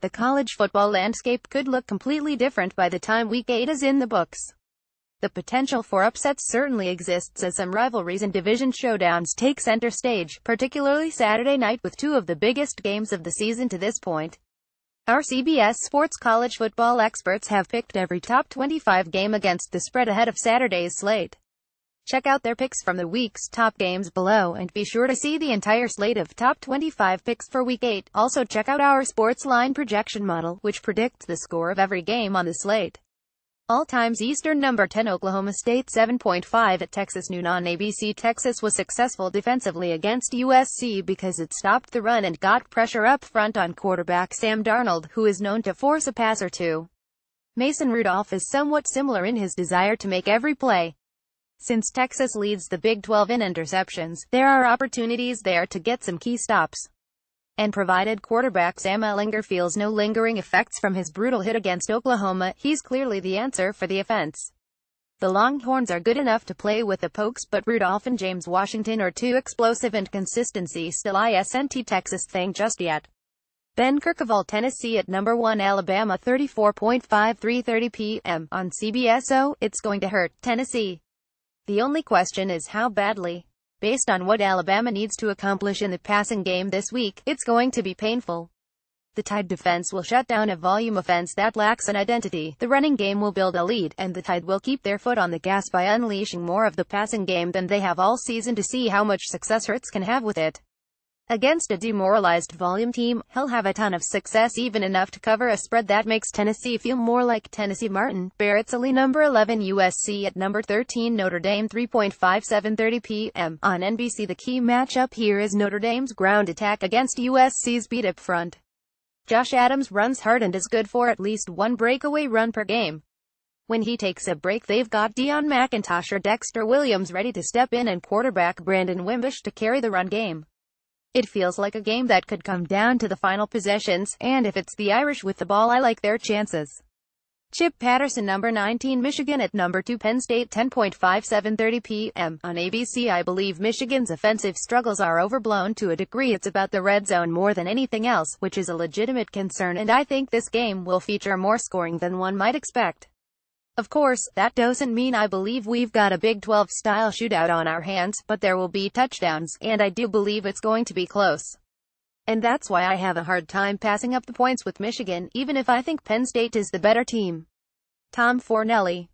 The college football landscape could look completely different by the time Week 8 is in the books. The potential for upsets certainly exists as some rivalries and division showdowns take center stage, particularly Saturday night with two of the biggest games of the season to this point. Our CBS Sports college football experts have picked every top 25 game against the spread ahead of Saturday's slate. Check out their picks from the week's top games below, and be sure to see the entire slate of top 25 picks for Week 8. Also check out our sports line projection model, which predicts the score of every game on the slate. All times Eastern. Number 10 Oklahoma State 7.5 at Texas noon on ABC. Texas was successful defensively against USC because it stopped the run and got pressure up front on quarterback Sam Darnold, who is known to force a pass or two. Mason Rudolph is somewhat similar in his desire to make every play. Since Texas leads the Big 12 in interceptions, there are opportunities there to get some key stops. And provided quarterback Sam Ehlinger feels no lingering effects from his brutal hit against Oklahoma, he's clearly the answer for the offense. The Longhorns are good enough to play with the Pokes, but Rudolph and James Washington are too explosive, and consistency still isn't Texas thing just yet. Ben Kirkvall, Tennessee at number 1 Alabama 34.5 3:30 p.m. on CBS. It's going to hurt Tennessee. The only question is how badly. Based on what Alabama needs to accomplish in the passing game this week, it's going to be painful. The Tide defense will shut down a volume offense that lacks an identity, the running game will build a lead, and the Tide will keep their foot on the gas by unleashing more of the passing game than they have all season to see how much success Hurts can have with it. Against a demoralized volume team, he'll have a ton of success, even enough to cover a spread that makes Tennessee feel more like Tennessee. Martin Barrettsley, number 11 USC at number 13 Notre Dame 3.5 7:30 p.m. on NBC. The key matchup here is Notre Dame's ground attack against USC's beat-up front. Josh Adams runs hard and is good for at least one breakaway run per game. When he takes a break, they've got Deion McIntosh or Dexter Williams ready to step in and quarterback Brandon Wimbush to carry the run game. It feels like a game that could come down to the final possessions, and if it's the Irish with the ball, I like their chances. Chip Patterson, number 19 Michigan at number 2 Penn State 10.5 7:30 p.m. on ABC. I believe Michigan's offensive struggles are overblown to a degree. It's about the red zone more than anything else, which is a legitimate concern, and I think this game will feature more scoring than one might expect. Of course, that doesn't mean I believe we've got a Big 12-style shootout on our hands, but there will be touchdowns, and I do believe it's going to be close. And that's why I have a hard time passing up the points with Michigan, even if I think Penn State is the better team. Tom Fornelli.